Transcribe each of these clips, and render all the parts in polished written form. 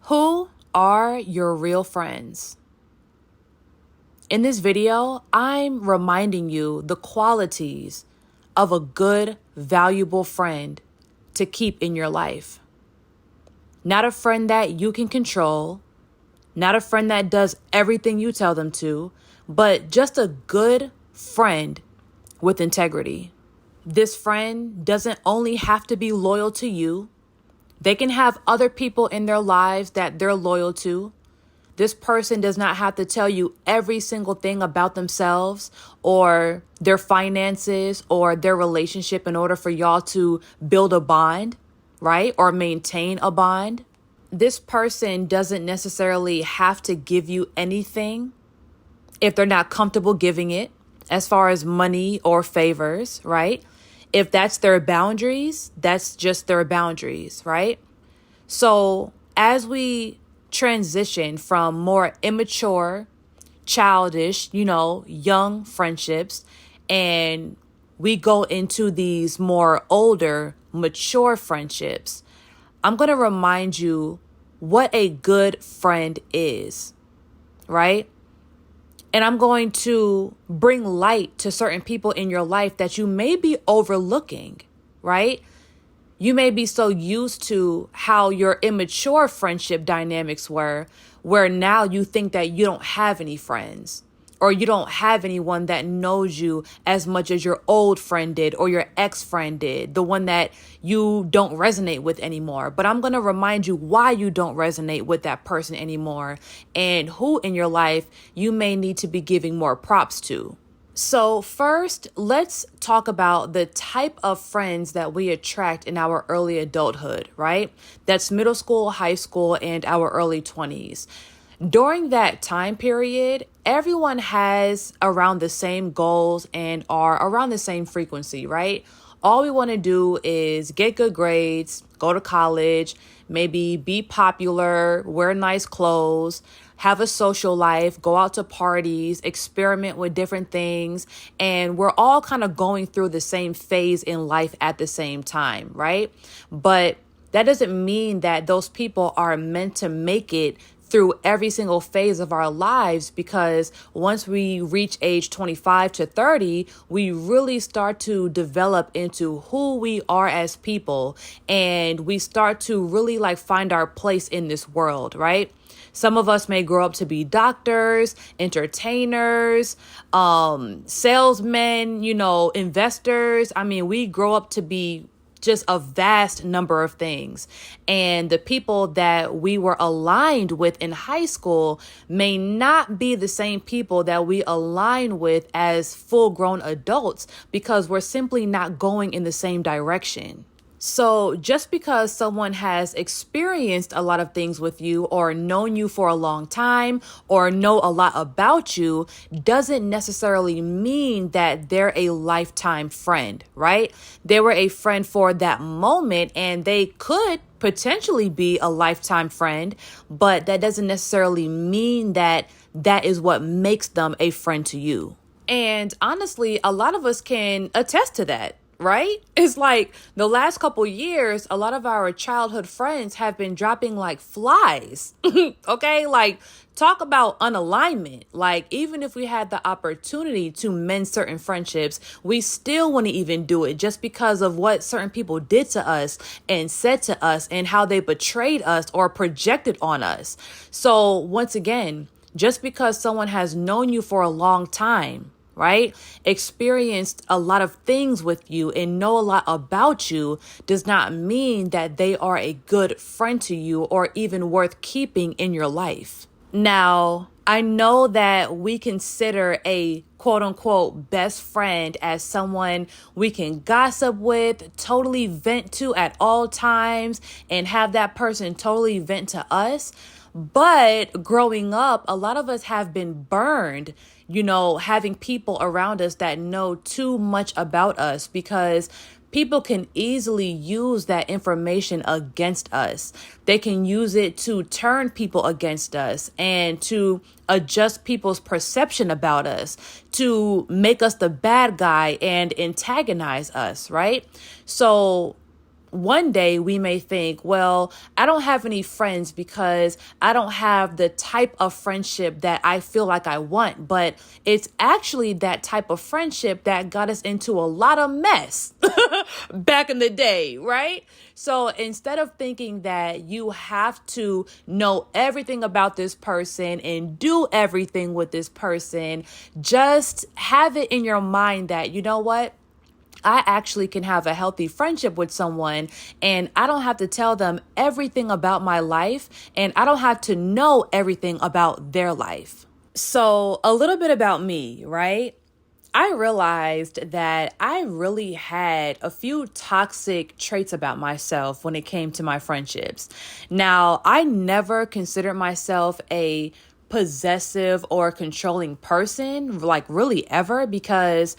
Who are your real friends? In this video, I'm reminding you the qualities of a good, valuable friend to keep in your life. Not a friend that you can control, not a friend that does everything you tell them to, but just a good friend with integrity. This friend doesn't only have to be loyal to you. They can have other people in their lives that they're loyal to. This person does not have to tell you every single thing about themselves or their finances or their relationship in order for y'all to build a bond, right? Or maintain a bond. This person doesn't necessarily have to give you anything if they're not comfortable giving it, as far as money or favors, right? If that's their boundaries, that's just their boundaries, right? So as we transition from more immature, childish, young friendships, and we go into these more older, mature friendships, I'm going to remind you what a good friend is, right? And I'm going to bring light to certain people in your life that you may be overlooking, right? You may be so used to how your immature friendship dynamics were, where now you think that you don't have any friends or you don't have anyone that knows you as much as your old friend did or your ex-friend did, the one that you don't resonate with anymore. But I'm going to remind you why you don't resonate with that person anymore and who in your life you may need to be giving more props to. So first, let's talk about the type of friends that we attract in our early adulthood, right? That's middle school, high school, and our early 20s. During that time period, everyone has around the same goals and are around the same frequency, right? All we want to do is get good grades, go to college, maybe be popular, wear nice clothes, have a social life, go out to parties, experiment with different things. And we're all kind of going through the same phase in life at the same time, right? But that doesn't mean that those people are meant to make it through every single phase of our lives, because once we reach age 25 to 30, we really start to develop into who we are as people, and we start to really find our place in this world, right? Some of us may grow up to be doctors, entertainers, salesmen, investors. I mean, we grow up to be just a vast number of things. And the people that we were aligned with in high school may not be the same people that we align with as full-grown adults, because we're simply not going in the same direction. So just because someone has experienced a lot of things with you or known you for a long time or know a lot about you doesn't necessarily mean that they're a lifetime friend, right? They were a friend for that moment and they could potentially be a lifetime friend, but that doesn't necessarily mean that that is what makes them a friend to you. And honestly, a lot of us can attest to that. Right? It's like the last couple years, a lot of our childhood friends have been dropping like flies. Okay? Talk about unalignment. Even if we had the opportunity to mend certain friendships, we still wouldn't even do it just because of what certain people did to us and said to us and how they betrayed us or projected on us. So once again, just because someone has known you for a long time, right, experienced a lot of things with you and know a lot about you, does not mean that they are a good friend to you or even worth keeping in your life. Now, I know that we consider a quote unquote best friend as someone we can gossip with, totally vent to at all times, and have that person totally vent to us. But growing up, a lot of us have been burned, having people around us that know too much about us, because people can easily use that information against us. They can use it to turn people against us and to adjust people's perception about us, to make us the bad guy and antagonize us, right? So one day we may think, well, I don't have any friends because I don't have the type of friendship that I feel like I want. But it's actually that type of friendship that got us into a lot of mess back in the day, right? So instead of thinking that you have to know everything about this person and do everything with this person, just have it in your mind that, you know what? I actually can have a healthy friendship with someone, and I don't have to tell them everything about my life, and I don't have to know everything about their life. So a little bit about me, right? I realized that I really had a few toxic traits about myself when it came to my friendships. Now, I never considered myself a possessive or controlling person, like really ever, because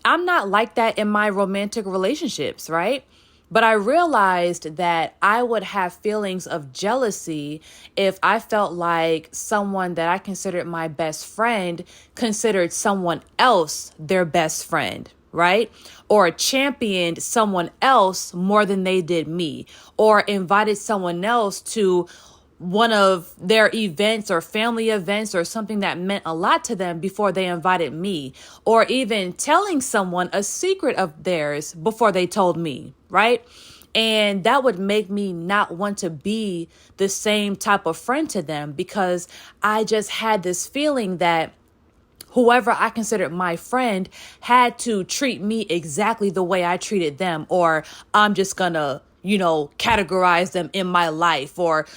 I'm not like that in my romantic relationships, right? But I realized that I would have feelings of jealousy if I felt like someone that I considered my best friend considered someone else their best friend, right? Or championed someone else more than they did me, or invited someone else to one of their events or family events or something that meant a lot to them before they invited me, or even telling someone a secret of theirs before they told me, right? And that would make me not want to be the same type of friend to them, because I just had this feeling that whoever I considered my friend had to treat me exactly the way I treated them, or I'm just gonna categorize them in my life, or,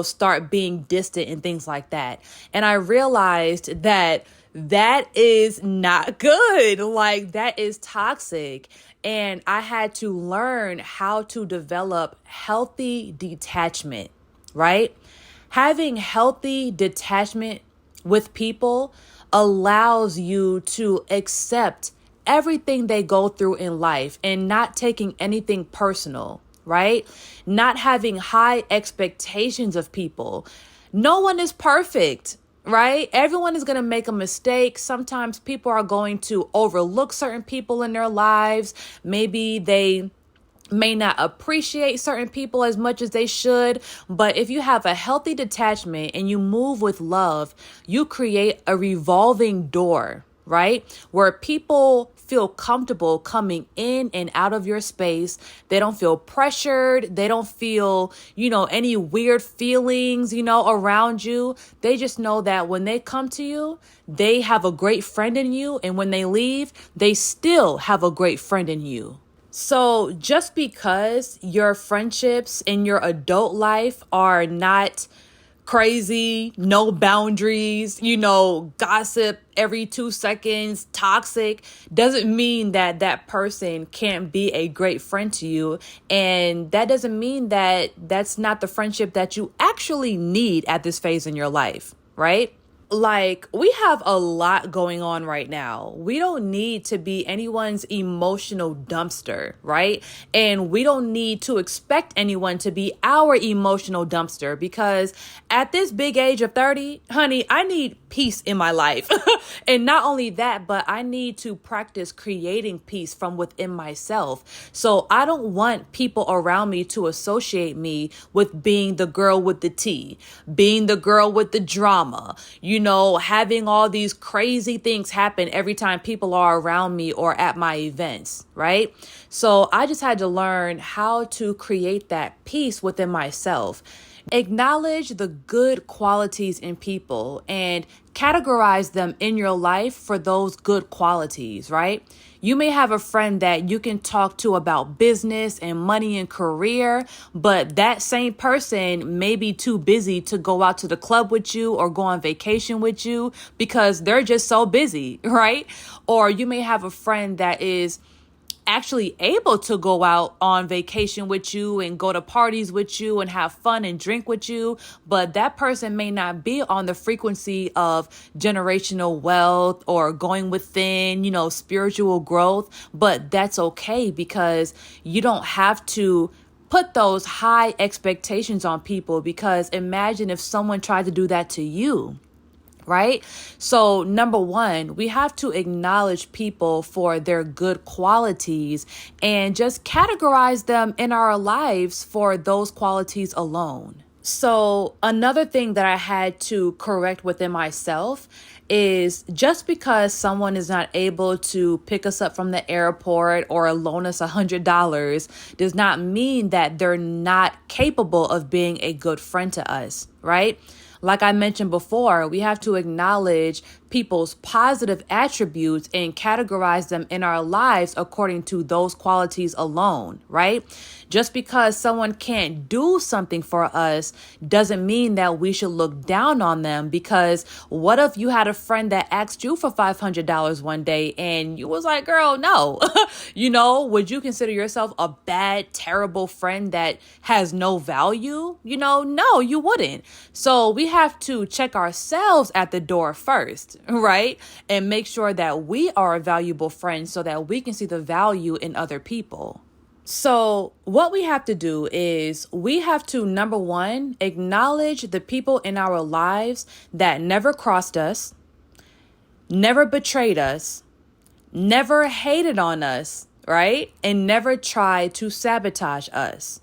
start being distant and things like that. And I realized that that is not good. Like, that is toxic. And I had to learn how to develop healthy detachment, right? Having healthy detachment with people allows you to accept everything they go through in life and not taking anything personal, right? Not having high expectations of people. No one is perfect, right? Everyone is going to make a mistake. Sometimes people are going to overlook certain people in their lives. Maybe they may not appreciate certain people as much as they should. But if you have a healthy detachment and you move with love, you create a revolving door, right? Where people feel comfortable coming in and out of your space. They don't feel pressured. They don't feel, any weird feelings, around you. They just know that when they come to you, they have a great friend in you. And when they leave, they still have a great friend in you. So just because your friendships in your adult life are not crazy, no boundaries, gossip every 2 seconds, toxic, doesn't mean that that person can't be a great friend to you. And that doesn't mean that that's not the friendship that you actually need at this phase in your life, right? Like, we have a lot going on right now. We don't need to be anyone's emotional dumpster, right? And we don't need to expect anyone to be our emotional dumpster, because at this big age of 30, honey, I need peace in my life. And not only that, but I need to practice creating peace from within myself. So I don't want people around me to associate me with being the girl with the tea, being the girl with the drama, having all these crazy things happen every time people are around me or at my events, right? So I just had to learn how to create that peace within myself. Acknowledge the good qualities in people and categorize them in your life for those good qualities, right? You may have a friend that you can talk to about business and money and career, but that same person may be too busy to go out to the club with you or go on vacation with you because they're just so busy, right? Or you may have a friend that is actually able to go out on vacation with you and go to parties with you and have fun and drink with you, but that person may not be on the frequency of generational wealth or going within, spiritual growth. But that's okay, because you don't have to put those high expectations on people, because imagine if someone tried to do that to you. right? So number one, we have to acknowledge people for their good qualities and just categorize them in our lives for those qualities alone. So another thing that I had to correct within myself is just because someone is not able to pick us up from the airport or loan us $100 does not mean that they're not capable of being a good friend to us, right? Like I mentioned before, we have to acknowledge people's positive attributes and categorize them in our lives according to those qualities alone, right? Just because someone can't do something for us doesn't mean that we should look down on them, because what if you had a friend that asked you for $500 one day and you was like, girl, no, would you consider yourself a bad, terrible friend that has no value? No, you wouldn't. So we have to check ourselves at the door first, right? And make sure that we are a valuable friend so that we can see the value in other people. So what we have to do is we have to, number one, acknowledge the people in our lives that never crossed us, never betrayed us, never hated on us, right? And never tried to sabotage us.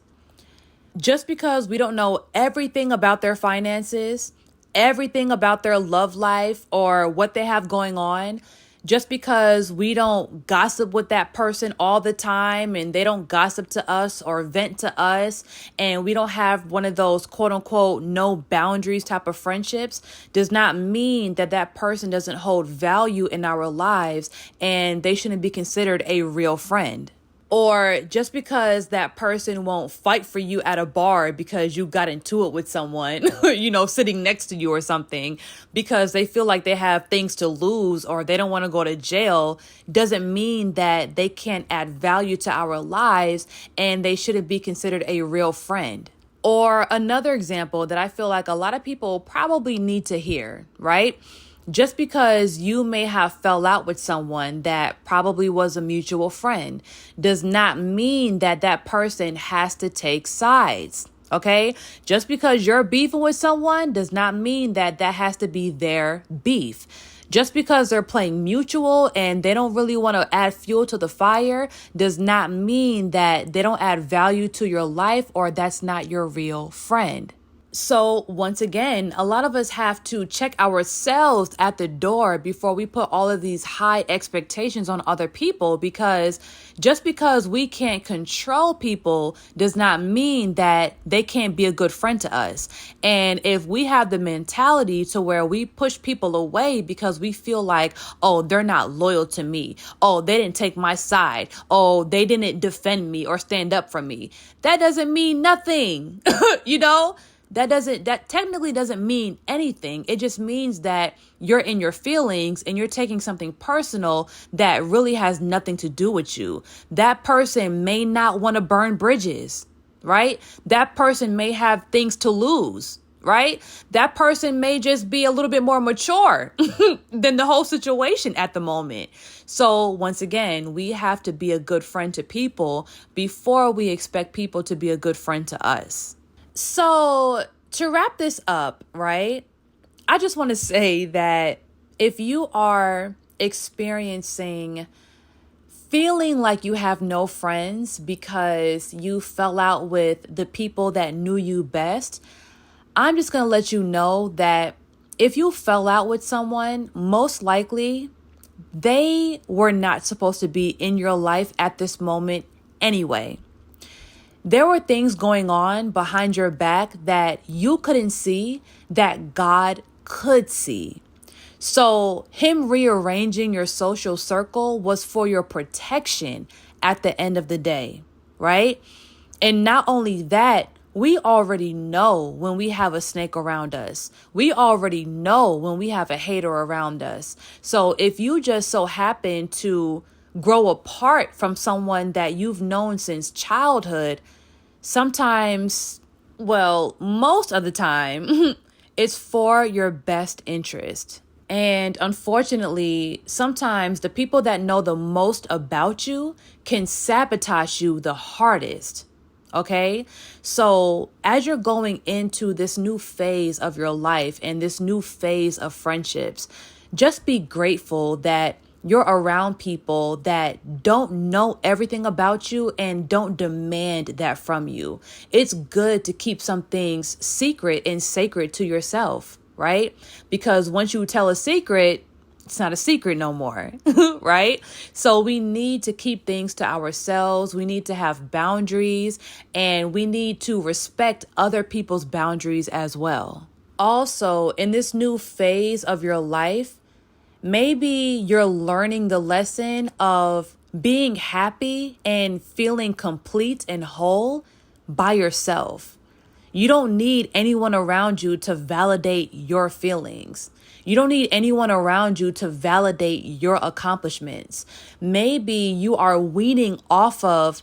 Just because we don't know everything about their finances, everything about their love life or what they have going on, just because we don't gossip with that person all the time and they don't gossip to us or vent to us, and we don't have one of those quote unquote no boundaries type of friendships, does not mean that that person doesn't hold value in our lives and they shouldn't be considered a real friend. Or just because that person won't fight for you at a bar because you got into it with someone, sitting next to you or something, because they feel like they have things to lose or they don't want to go to jail, doesn't mean that they can't add value to our lives and they shouldn't be considered a real friend. Or another example that I feel like a lot of people probably need to hear, right? Just because you may have fell out with someone that probably was a mutual friend does not mean that that person has to take sides. Okay? Just because you're beefing with someone does not mean that that has to be their beef. Just because they're playing mutual and they don't really want to add fuel to the fire does not mean that they don't add value to your life or that's not your real friend. So once again, a lot of us have to check ourselves at the door before we put all of these high expectations on other people, because just because we can't control people does not mean that they can't be a good friend to us. And if we have the mentality to where we push people away because we feel like, oh, they're not loyal to me. Oh, they didn't take my side. Oh, they didn't defend me or stand up for me. That doesn't mean nothing, That technically doesn't mean anything. It just means that you're in your feelings and you're taking something personal that really has nothing to do with you. That person may not want to burn bridges, right? That person may have things to lose, right? That person may just be a little bit more mature than the whole situation at the moment. So once again, we have to be a good friend to people before we expect people to be a good friend to us. So to wrap this up, right, I just want to say that if you are experiencing feeling like you have no friends because you fell out with the people that knew you best, I'm just going to let you know that if you fell out with someone, most likely they were not supposed to be in your life at this moment anyway. There were things going on behind your back that you couldn't see that God could see. So him rearranging your social circle was for your protection at the end of the day, right? And not only that, we already know when we have a snake around us. We already know when we have a hater around us. So if you just so happen to grow apart from someone that you've known since childhood, sometimes, most of the time, it's for your best interest. And unfortunately, sometimes the people that know the most about you can sabotage you the hardest. Okay. So as you're going into this new phase of your life and this new phase of friendships, just be grateful that you're around people that don't know everything about you and don't demand that from you. It's good to keep some things secret and sacred to yourself, right? Because once you tell a secret, it's not a secret no more, right? So we need to keep things to ourselves. We need to have boundaries, and we need to respect other people's boundaries as well. Also, in this new phase of your life, maybe you're learning the lesson of being happy and feeling complete and whole by yourself. You don't need anyone around you to validate your feelings. You don't need anyone around you to validate your accomplishments. Maybe you are weaning off of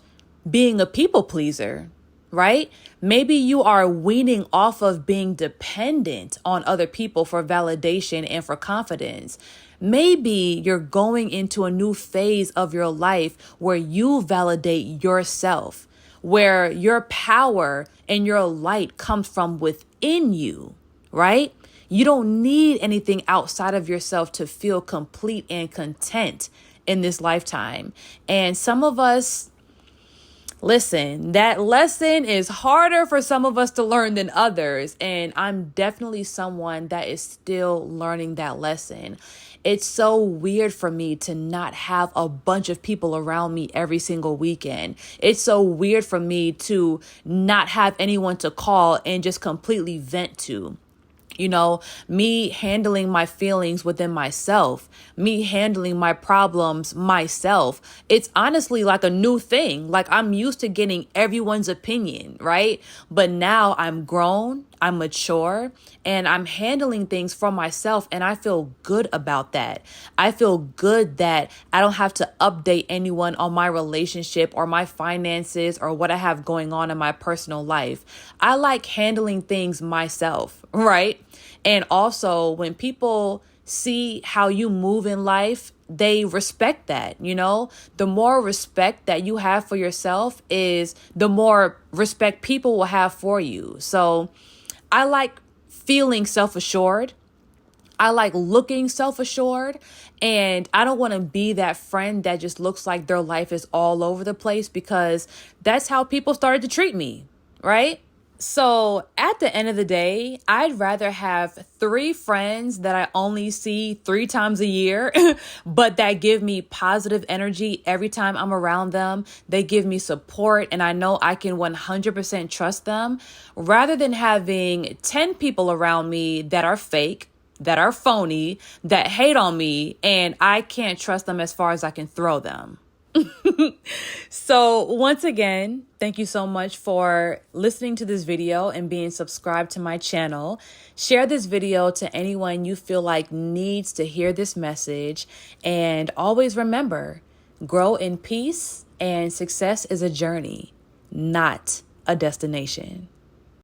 being a people pleaser, right? Maybe you are weaning off of being dependent on other people for validation and for confidence. Maybe you're going into a new phase of your life where you validate yourself, where your power and your light comes from within you, right? You don't need anything outside of yourself to feel complete and content in this lifetime. And some of us, listen, that lesson is harder for some of us to learn than others. And I'm definitely someone that is still learning that lesson. It's so weird for me to not have a bunch of people around me every single weekend. It's so weird for me to not have anyone to call and just completely vent to. You know, me handling my feelings within myself, me handling my problems myself. It's honestly like a new thing. Like I'm used to getting everyone's opinion, right? But now I'm grown, I'm mature, and I'm handling things for myself. And I feel good about that. I feel good that I don't have to update anyone on my relationship or my finances or what I have going on in my personal life. I like handling things myself, right? And also when people see how you move in life, they respect that, you know? The more respect that you have for yourself is the more respect people will have for you. So I like feeling self-assured. I like looking self-assured, and I don't want to be that friend that just looks like their life is all over the place, because that's how people started to treat me, right? So at the end of the day, I'd rather have 3 friends that I only see 3 times a year, but that give me positive energy every time I'm around them. They give me support and I know I can 100% trust them, rather than having 10 people around me that are fake, that are phony, that hate on me, and I can't trust them as far as I can throw them. So once again, thank you so much for listening to this video and being subscribed to my channel. Share this video to anyone you feel like needs to hear this message. And always remember, grow in peace, and success is a journey, not a destination.